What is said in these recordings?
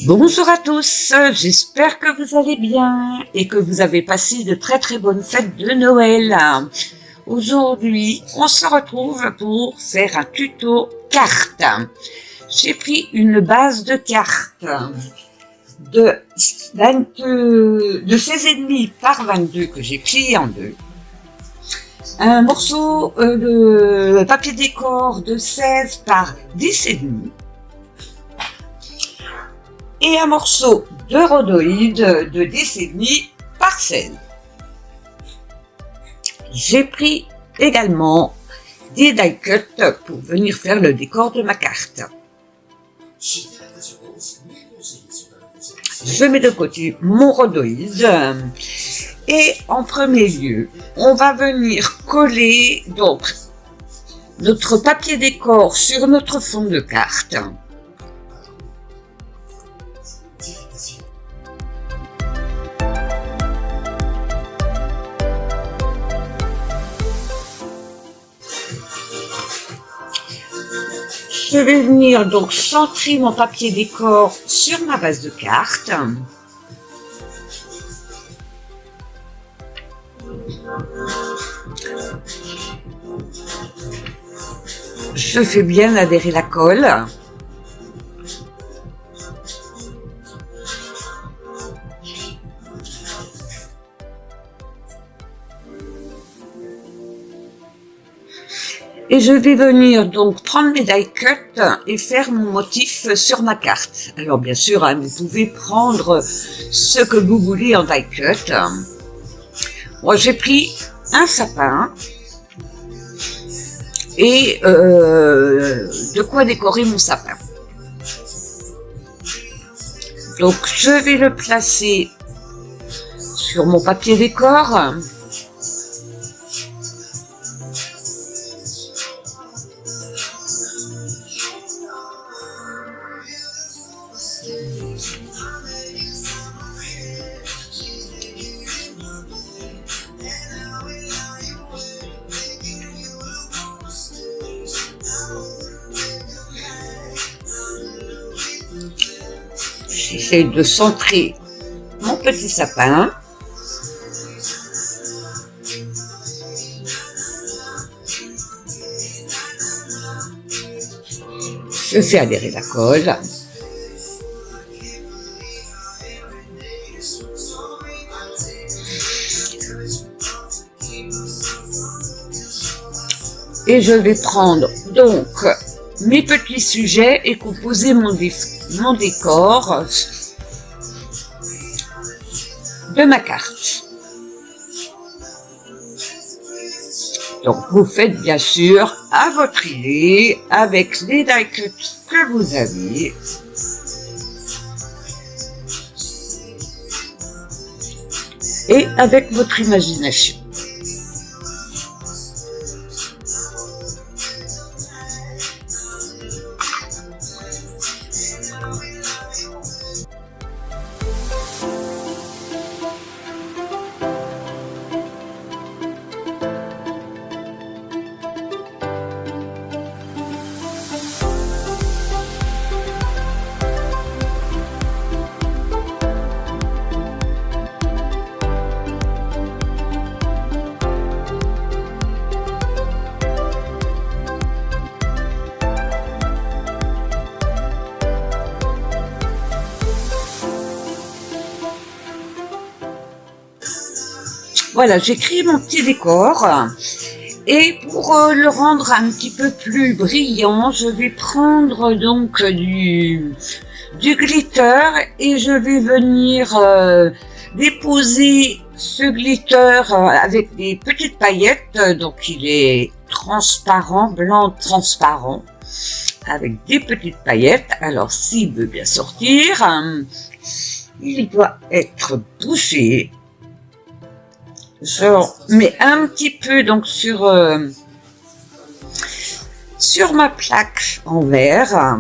Bonjour à tous, j'espère que vous allez bien et que vous avez passé de très bonnes fêtes de Noël. Aujourd'hui, on se retrouve pour faire un tuto cartes. J'ai pris une base de cartes de 16,5 par 22 que j'ai plié en deux. Un morceau de papier décor de 16 par 10,5. Et un morceau de rhodoïde de 10,5 par 16. J'ai pris également des die cuts pour venir faire le décor de ma carte. Je mets de côté mon rhodoïde et en premier lieu, on va venir coller donc notre papier décor sur notre fond de carte. Je vais venir donc centrer mon papier décor sur ma base de cartes. Je fais bien adhérer la colle. Et je vais venir donc prendre mes die cuts et faire mon motif sur ma carte. Alors bien sûr, vous pouvez prendre ce que vous voulez en die cut. Moi j'ai pris un sapin et de quoi décorer mon sapin. Donc je vais le placer sur mon papier décor. J'essaie de centrer mon petit sapin. Je fais adhérer la colle. Et je vais prendre donc mes petits sujets et composer mon décor de ma carte. Donc vous faites bien sûr à votre idée avec les die cuts que vous avez. Et avec votre imagination. Voilà, j'ai créé mon petit décor et pour le rendre un petit peu plus brillant, je vais prendre donc du glitter et je vais venir déposer ce glitter avec des petites paillettes. Donc il est transparent, blanc transparent, avec des petites paillettes. Alors s'il veut bien sortir, il doit être bouché. Je mets un petit peu donc sur ma plaque en verre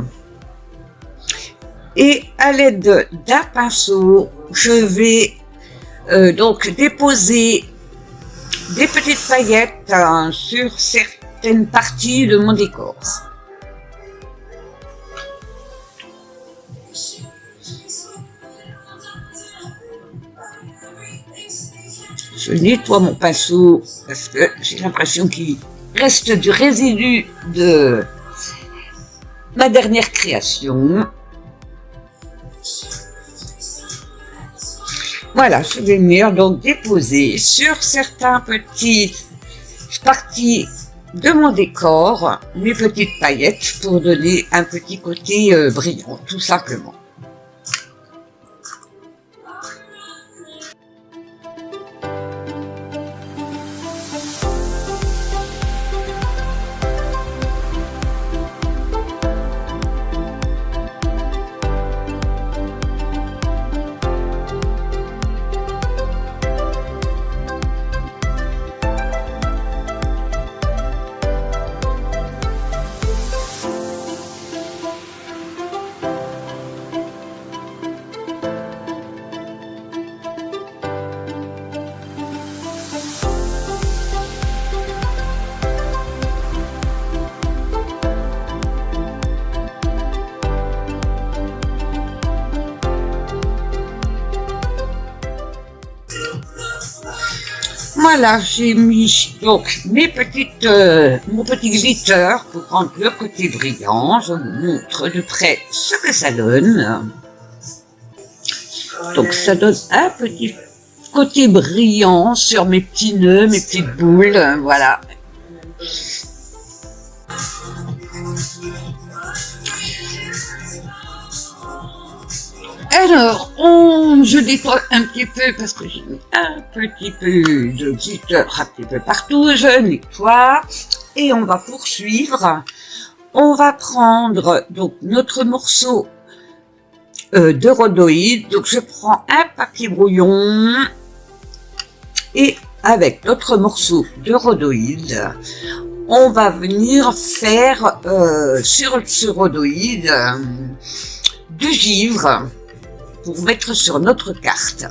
et à l'aide d'un pinceau, je vais donc déposer des petites paillettes sur certaines parties de mon décor. Je nettoie mon pinceau parce que j'ai l'impression qu'il reste du résidu de ma dernière création. Voilà, je vais venir donc déposer sur certains petits parties de mon décor mes petites paillettes pour donner un petit côté brillant, tout simplement. Voilà, j'ai mis donc mon petit glitter pour rendre le côté brillant. Je vous montre de près ce que ça donne. Donc ça donne un petit côté brillant sur mes petits nœuds, mes petites boules, voilà. Alors, je nettoie un petit peu parce que j'ai mis un petit peu de glitter un petit peu partout. Je nettoie et on va poursuivre. On va prendre donc notre morceau de rhodoïde. Donc je prends un papier brouillon et avec notre morceau de rhodoïde, on va venir faire sur ce rhodoïde du givre pour mettre sur notre carte.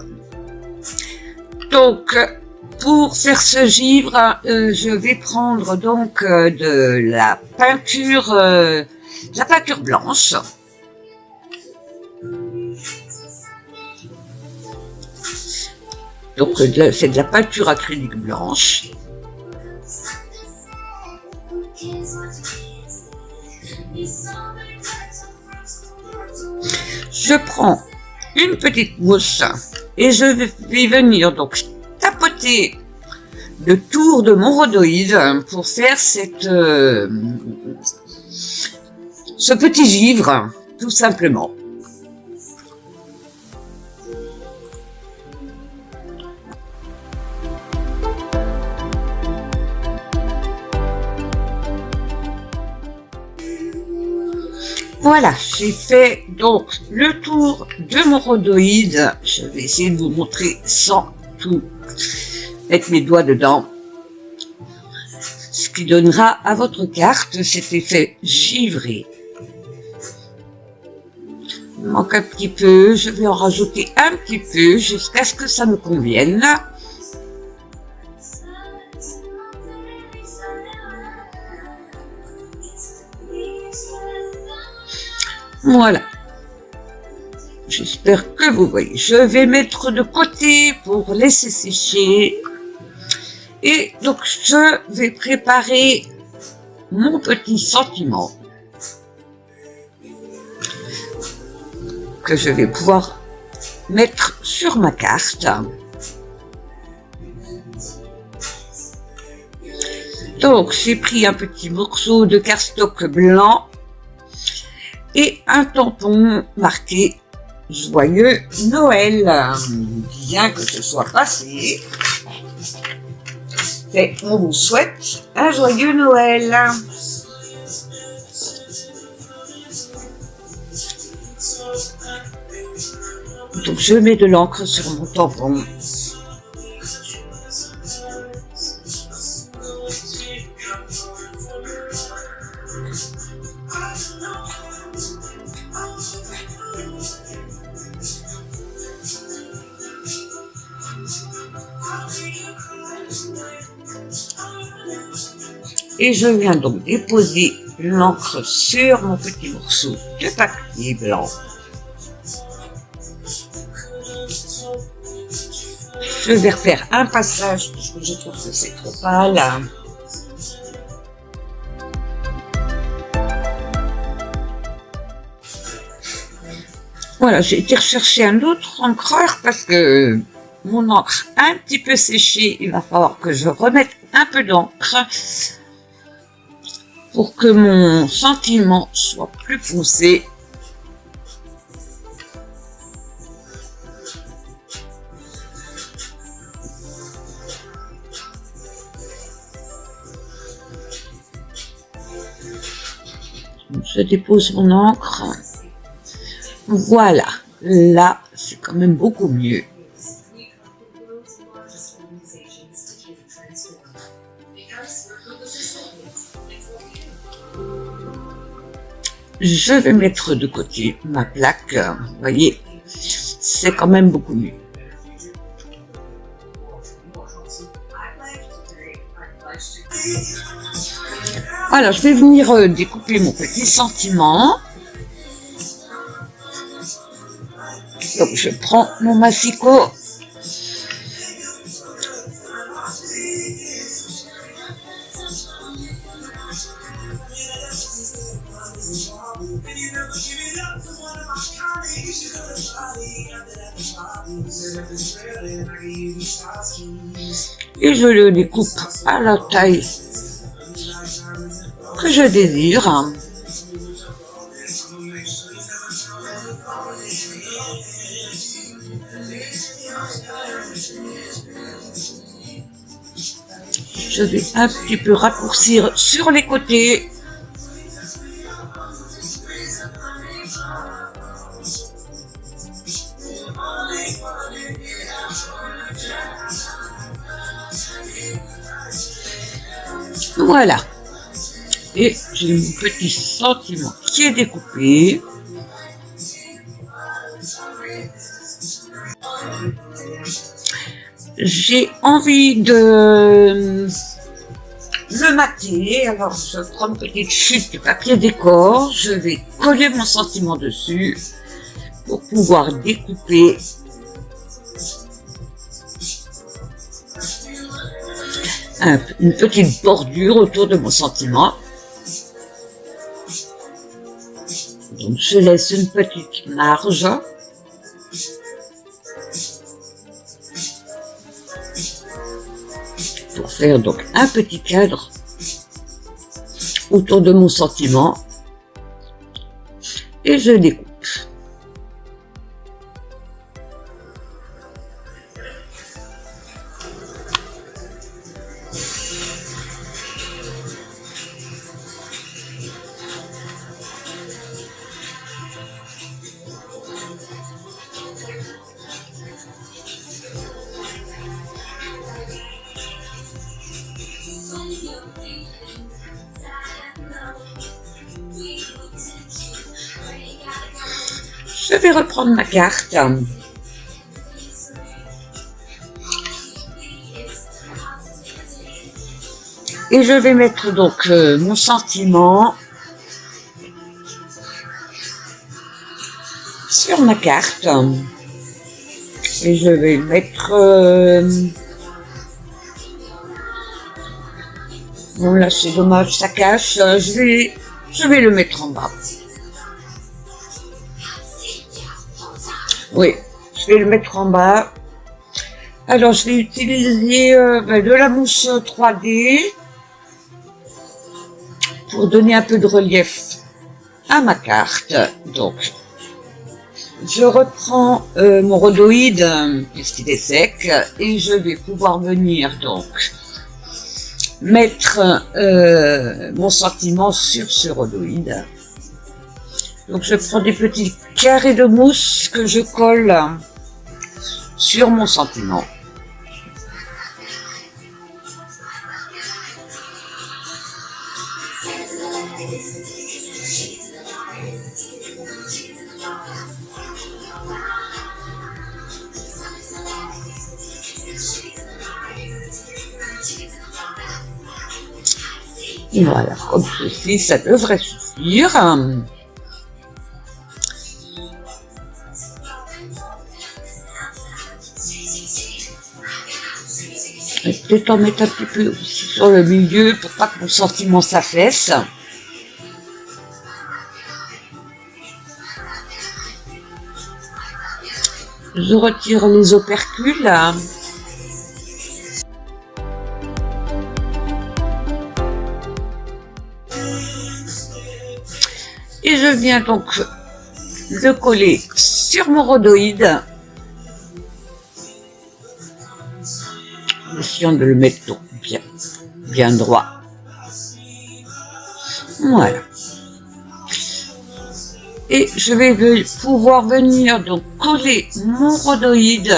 Donc, pour faire ce givre, je vais prendre donc de la peinture blanche. Donc, c'est de la peinture acrylique blanche. Je prends une petite mousse et je vais venir donc tapoter le tour de mon rhodoïde pour faire ce petit givre, tout simplement. Voilà, j'ai fait donc le tour de mon rhodoïde. Je vais essayer de vous montrer sans tout mettre mes doigts dedans. Ce qui donnera à votre carte cet effet givré. Il manque un petit peu, je vais en rajouter un petit peu jusqu'à ce que ça me convienne. Voilà. J'espère que vous voyez. Je vais mettre de côté pour laisser sécher. Et donc, je vais préparer mon petit sentiment que je vais pouvoir mettre sur ma carte. Donc, j'ai pris un petit morceau de cardstock blanc et un tampon marqué Joyeux Noël. Bien que ce soit passé, et on vous souhaite un joyeux Noël. Donc je mets de l'encre sur mon tampon. Et je viens donc déposer l'encre sur mon petit morceau de papier blanc. Je vais refaire un passage parce que je trouve que c'est trop pâle. Voilà, j'ai été rechercher un autre encreur parce que mon encre a un petit peu séché. Il va falloir que je remette un peu d'encre pour que mon sentiment soit plus foncé. Je dépose mon encre. Voilà, là, c'est quand même beaucoup mieux. Je vais mettre de côté ma plaque. Vous voyez, c'est quand même beaucoup mieux. Alors, je vais venir découper mon petit sentiment. Donc, je prends mon massicot. Et je le découpe à la taille que je désire. Je vais un petit peu raccourcir sur les côtés. Voilà. Et j'ai mon petit sentiment qui est découpé. J'ai envie de le mater, alors je prends une petite chute de papier décor, je vais coller mon sentiment dessus pour pouvoir découper une petite bordure autour de mon sentiment. Donc je laisse une petite marge. Pour faire donc un petit cadre autour de mon sentiment et je découpe. Je vais reprendre ma carte. Et je vais mettre donc mon sentiment sur ma carte. Et je vais mettre... bon là c'est dommage, ça cache. Je vais le mettre en bas. Oui, je vais le mettre en bas. Alors, je vais utiliser de la mousse 3D pour donner un peu de relief à ma carte. Donc, je reprends mon rhodoïde, puisqu'il est sec, et je vais pouvoir venir donc mettre mon sentiment sur ce rhodoïde. Donc je prends des petits carrés de mousse que je colle sur mon sentiment. Et voilà, comme ceci, ça devrait suffire. Je vais peut-être en mettre un petit peu aussi sur le milieu pour pas que mon sentiment s'affaisse. Je retire les opercules. Et je viens donc le coller sur mon rhodoïde. Essayons de le mettre donc bien droit. Voilà. Et je vais pouvoir venir donc coller mon rhodoïde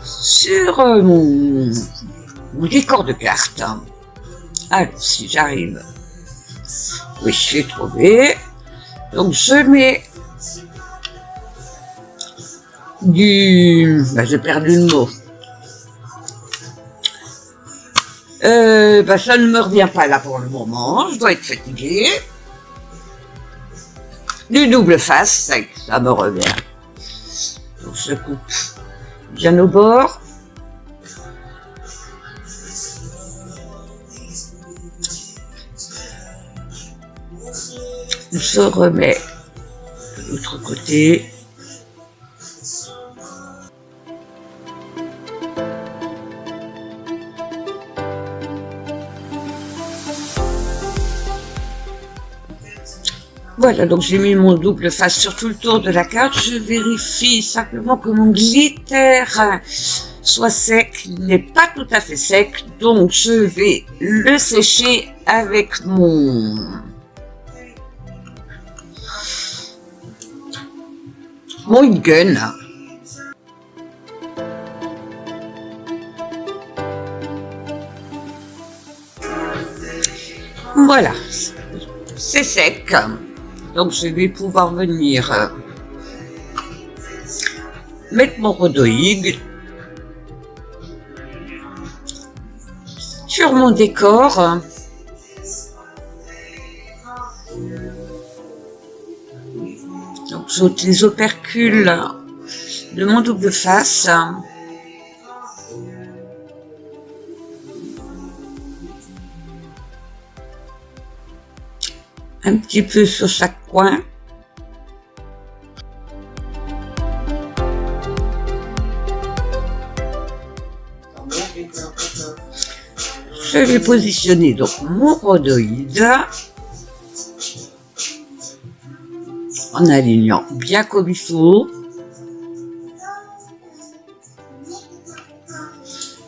sur mon décor de carte. Alors, si j'arrive. Oui, j'ai trouvé. Donc, je mets j'ai perdu le mot. Ça ne me revient pas là pour le moment. Je dois être fatiguée. Du double face, ça me revient. Donc, je coupe bien au bord. Je remets de l'autre côté. Voilà, donc j'ai mis mon double face sur tout le tour de la carte. Je vérifie simplement que mon glitter soit sec. Il n'est pas tout à fait sec, donc je vais le sécher avec mon gun. Voilà, c'est sec. Donc je vais pouvoir venir mettre mon rhodoïde sur mon décor. Donc j'ôte les opercules de mon double face. Un petit peu sur chaque coin. Je vais positionner donc mon rhodoïde en alignant bien comme il faut.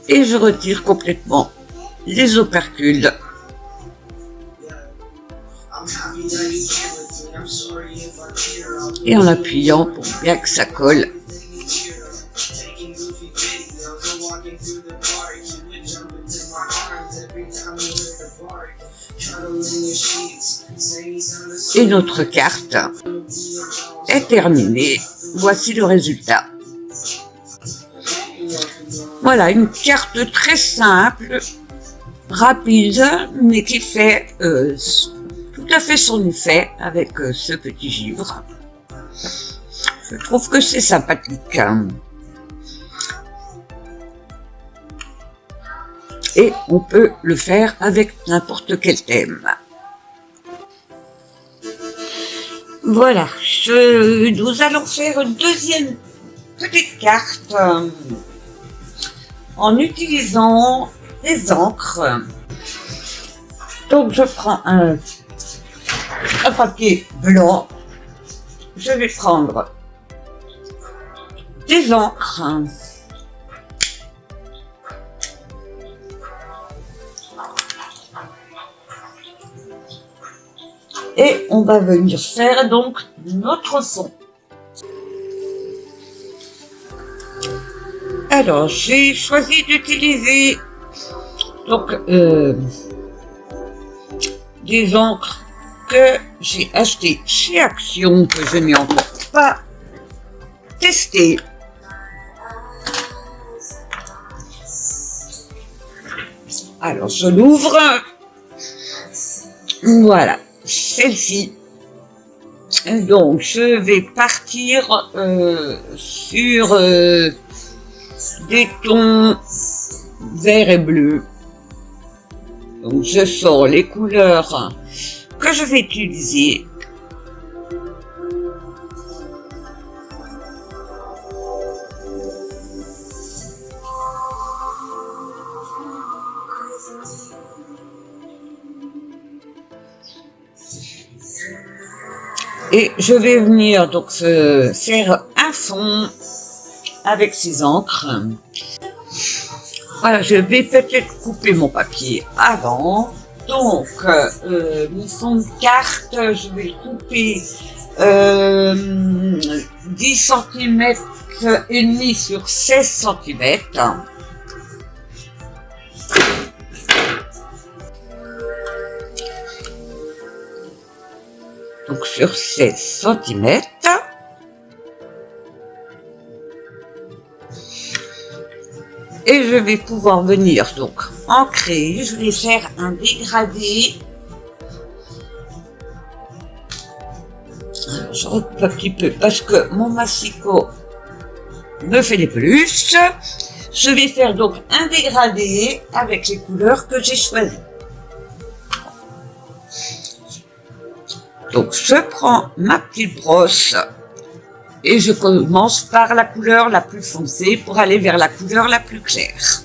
Et je retire complètement les opercules. Et en appuyant pour bien que ça colle. Et notre carte est terminée. Voici le résultat. Voilà, une carte très simple, rapide, mais qui fait tout à fait son effet avec ce petit givre. Je trouve que c'est sympathique. Et on peut le faire avec n'importe quel thème. Voilà, nous allons faire une deuxième petite carte en utilisant des encres. Donc je prends un papier blanc. Je vais prendre des encres. Et on va venir faire donc notre fond. Alors, j'ai choisi d'utiliser donc des encres que j'ai achetées chez Action, que je n'ai encore pas testé. Alors, je l'ouvre. Voilà. Celle-ci. Donc, je vais partir sur des tons vert et bleu. Donc je sors les couleurs que je vais utiliser. Et je vais venir donc faire un fond avec ces encres. Voilà, je vais peut-être couper mon papier avant. Donc, mon fond de carte, je vais le couper 10 cm et demi sur 16 cm. Donc sur 16 cm. Et je vais pouvoir venir donc ancrer, je vais faire un dégradé. Alors, je recoupe un petit peu parce que mon massicot me fait des peluches. Je vais faire donc un dégradé avec les couleurs que j'ai choisies. Donc je prends ma petite brosse et je commence par la couleur la plus foncée pour aller vers la couleur la plus claire.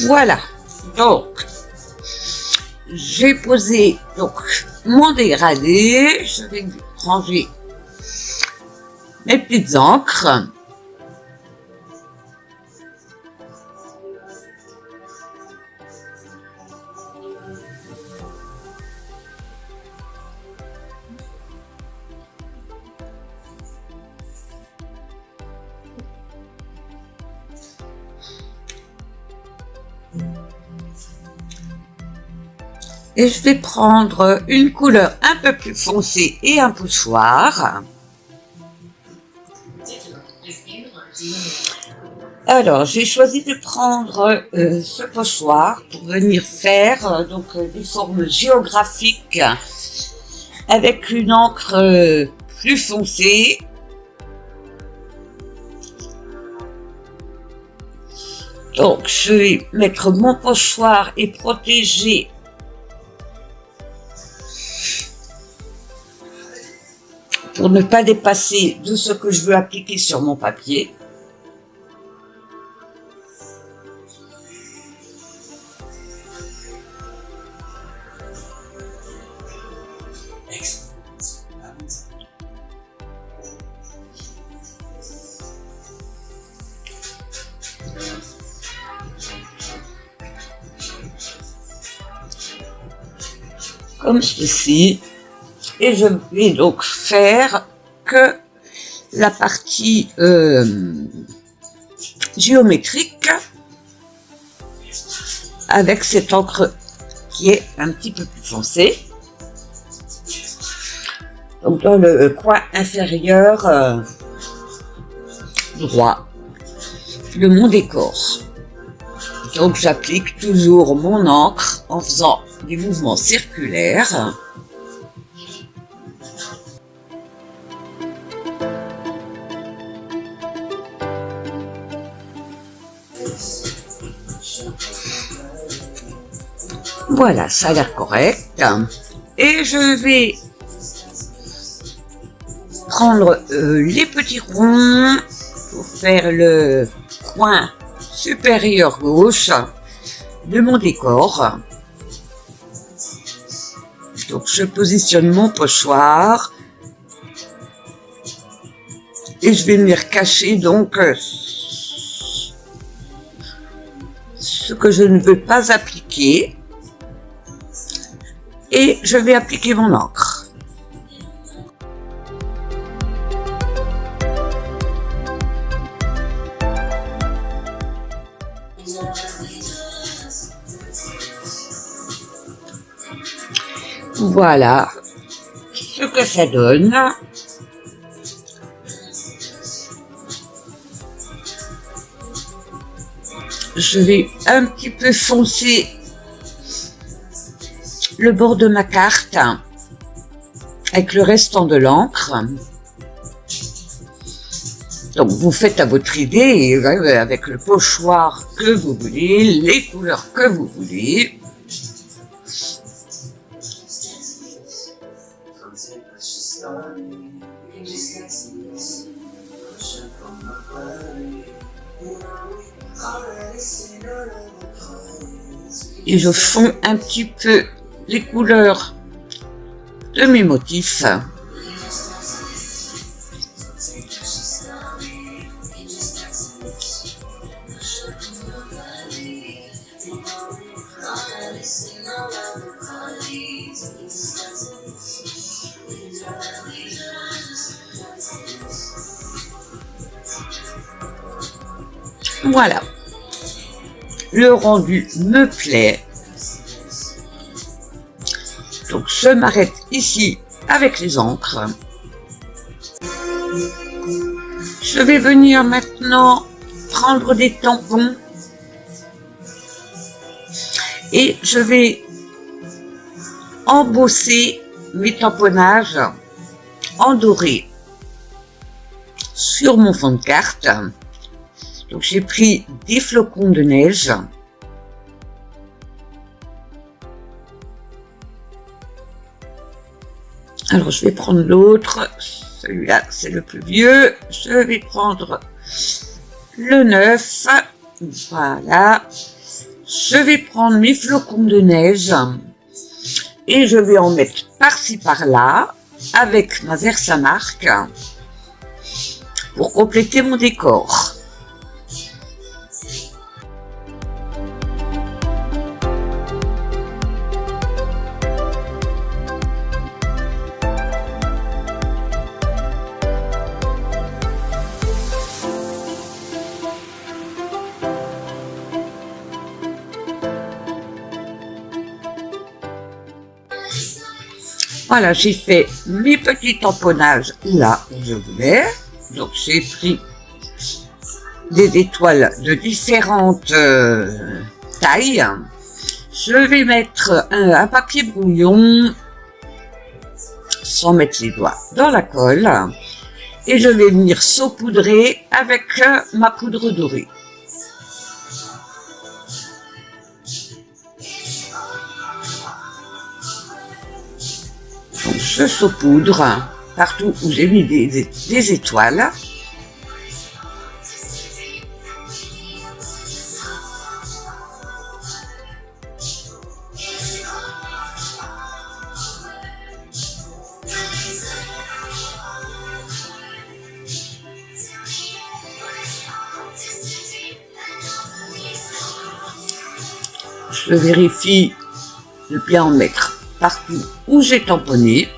Voilà, donc j'ai posé donc mon dégradé, je vais ranger mes petites encres. Et je vais prendre une couleur un peu plus foncée et un poussoir. Alors, j'ai choisi de prendre ce pochoir pour venir faire des formes géographiques avec une encre plus foncée. Donc, je vais mettre mon pochoir et protéger pour ne pas dépasser de ce que je veux appliquer sur mon papier. Comme ceci. Et je vais donc faire que la partie géométrique avec cette encre qui est un petit peu plus foncée. Donc dans le coin inférieur droit de mon décor. Donc j'applique toujours mon encre en faisant des mouvements circulaires. Voilà, ça a l'air correct. Et je vais prendre les petits ronds pour faire le coin supérieur gauche de mon décor. Donc je positionne mon pochoir et je vais venir cacher donc ce que je ne veux pas appliquer et je vais appliquer mon encre. Voilà ce que ça donne. Je vais un petit peu foncer le bord de ma carte avec le restant de l'encre. Donc vous faites à votre idée, avec le pochoir que vous voulez, les couleurs que vous voulez. Et je fonds un petit peu les couleurs de mes motifs. Voilà. Le rendu me plaît. Donc je m'arrête ici avec les encres. Je vais venir maintenant prendre des tampons et je vais embosser mes tamponnages en doré sur mon fond de carte. Donc j'ai pris des flocons de neige. Alors je vais prendre l'autre, celui-là c'est le plus vieux, je vais prendre le 9, voilà, je vais prendre mes flocons de neige et je vais en mettre par-ci par-là avec ma Versamark pour compléter mon décor. Voilà, j'ai fait mes petits tamponnages là où je voulais. Donc j'ai pris des étoiles de différentes tailles. Je vais mettre un papier brouillon sans mettre les doigts dans la colle. Et je vais venir saupoudrer avec ma poudre dorée. Donc je saupoudre partout où j'ai mis des étoiles. Je vérifie de bien en mettre partout où j'ai tamponné.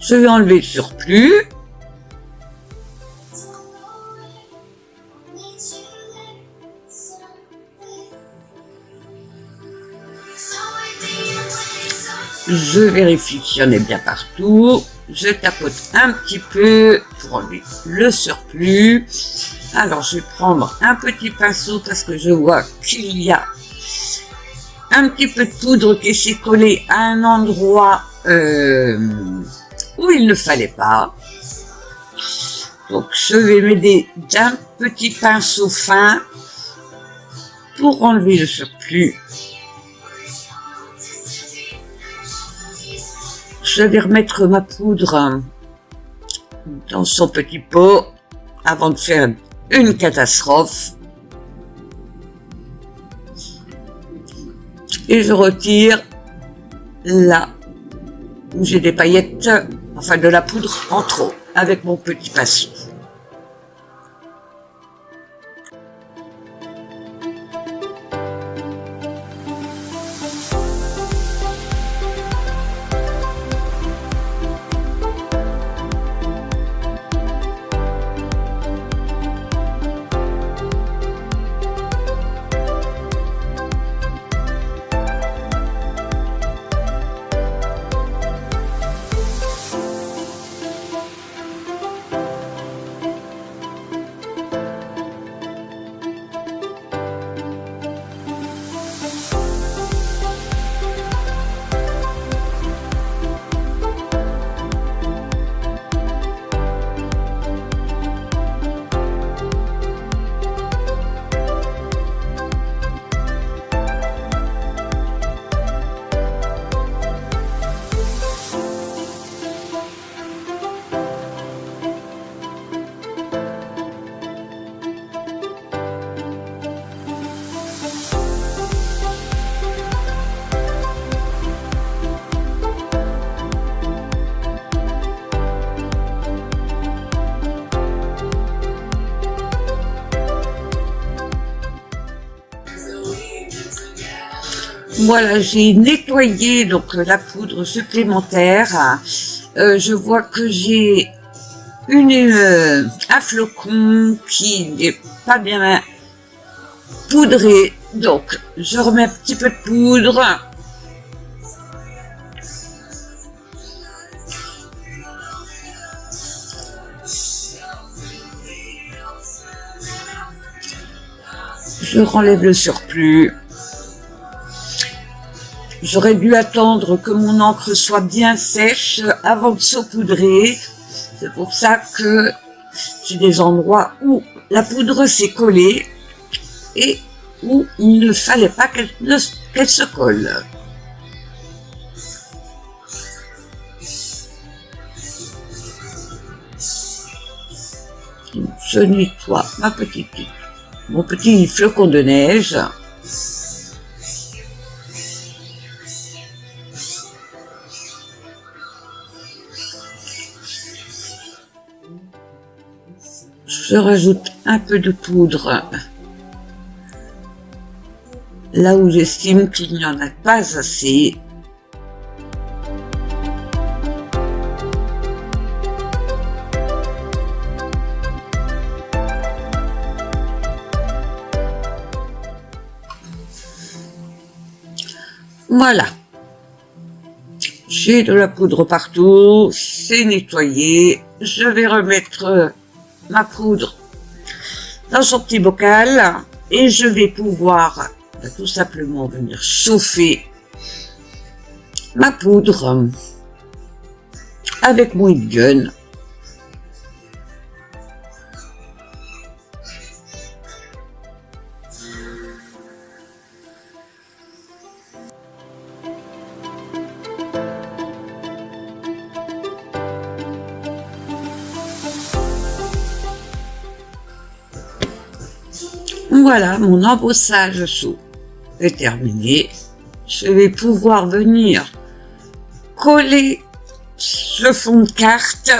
Je vais enlever le surplus. Je vérifie qu'il y en ait bien partout. Je tapote un petit peu pour enlever le surplus. Alors, je vais prendre un petit pinceau parce que je vois qu'il y a un petit peu de poudre qui s'est collée à un endroit où il ne fallait pas. Donc, je vais m'aider d'un petit pinceau fin pour enlever le surplus. Je vais remettre ma poudre dans son petit pot avant de faire une catastrophe. Et je retire là où j'ai des paillettes, enfin de la poudre en trop, avec mon petit pinceau. Voilà, j'ai nettoyé donc la poudre supplémentaire. Je vois que j'ai un flocon qui n'est pas bien poudré. Donc, je remets un petit peu de poudre. Je renlève le surplus. J'aurais dû attendre que mon encre soit bien sèche avant de saupoudrer. C'est pour ça que j'ai des endroits où la poudre s'est collée et où il ne fallait pas qu'elle se colle. Je nettoie mon petit flocon de neige. Je rajoute un peu de poudre là où j'estime qu'il n'y en a pas assez. Voilà. J'ai de la poudre partout, c'est nettoyé. Je vais remettre ma poudre dans son petit bocal et je vais pouvoir tout simplement venir chauffer ma poudre avec mon heat gun. Voilà, mon embossage sous est terminé. Je vais pouvoir venir coller ce fond de carte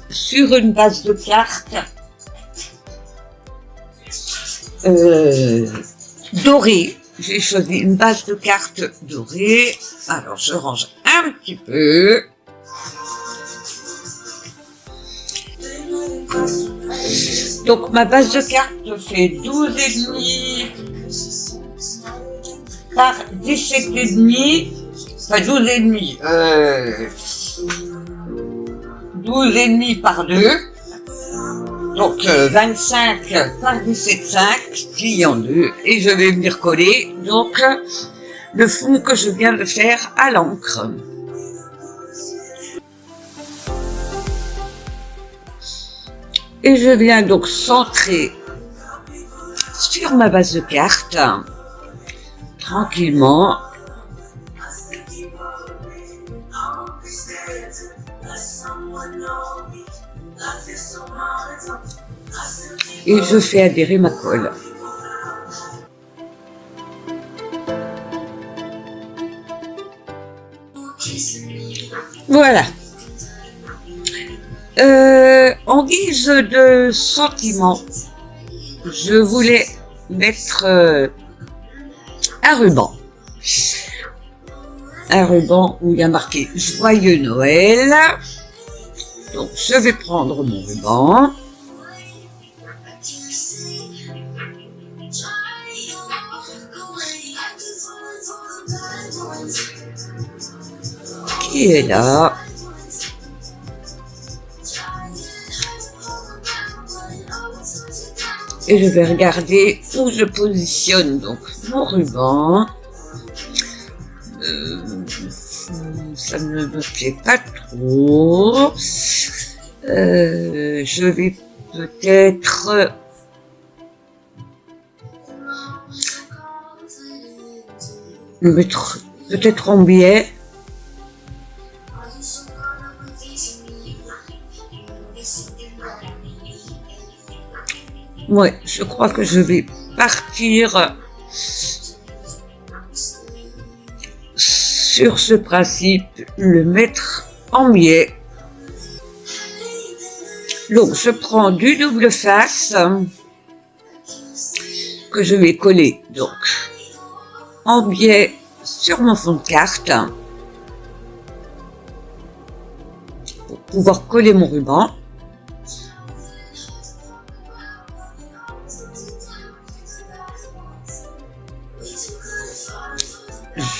sur une base de carte dorée. J'ai choisi une base de carte dorée. Alors je range un petit peu. Donc ma base de carte fait 12,5 par 17,5, enfin 12,5, 12,5 par 2, donc 25 par 17,5, plié en 2, et je vais venir coller donc le fond que je viens de faire à l'encre. Et je viens donc centrer sur ma base de carte, tranquillement. Et je fais adhérer ma colle. Voilà. En guise de sentiment, je voulais mettre un ruban. Un ruban où il y a marqué Joyeux Noël. Donc je vais prendre mon ruban. Qui est là. Et je vais regarder où je positionne donc mon ruban. Ça ne me plaît pas trop. Je vais peut-être mettre peut-être en biais. Ouais, je crois que je vais partir sur ce principe, le mettre en biais. Donc, je prends du double face que je vais coller donc en biais sur mon fond de carte pour pouvoir coller mon ruban.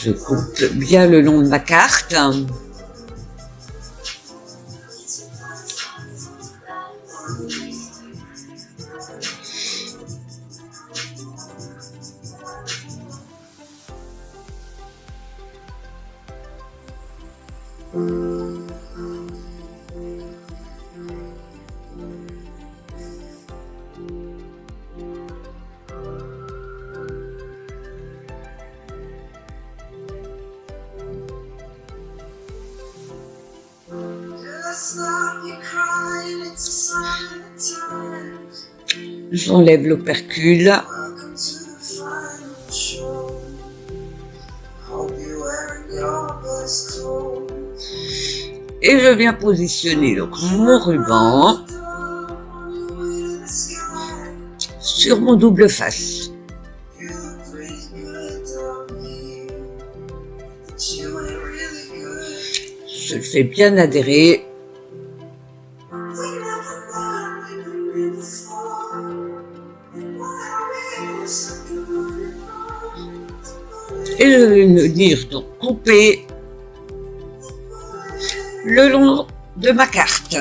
Je coupe bien le long de ma carte. J'enlève l'opercule. Et je viens positionner donc mon ruban sur mon double face. Je le fais bien adhérer. Et je vais venir donc couper le long de ma carte.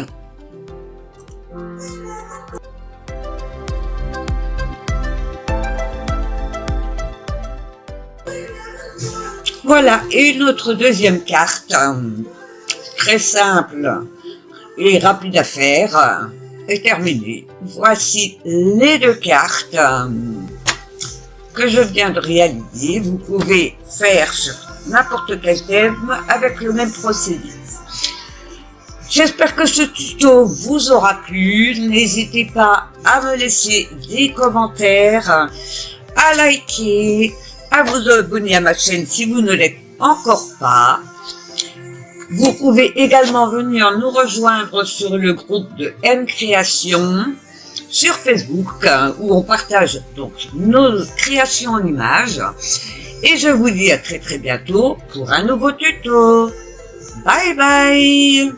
Voilà, et notre deuxième carte, très simple et rapide à faire, est terminée. Voici les deux cartes que je viens de réaliser. Vous pouvez faire sur n'importe quel thème avec le même procédé. J'espère que ce tuto vous aura plu. N'hésitez pas à me laisser des commentaires, à liker, à vous abonner à ma chaîne si vous ne l'êtes encore pas. Vous pouvez également venir nous rejoindre sur le groupe de M Création sur Facebook où on partage donc nos créations en images. Et je vous dis à très très bientôt pour un nouveau tuto. Bye bye.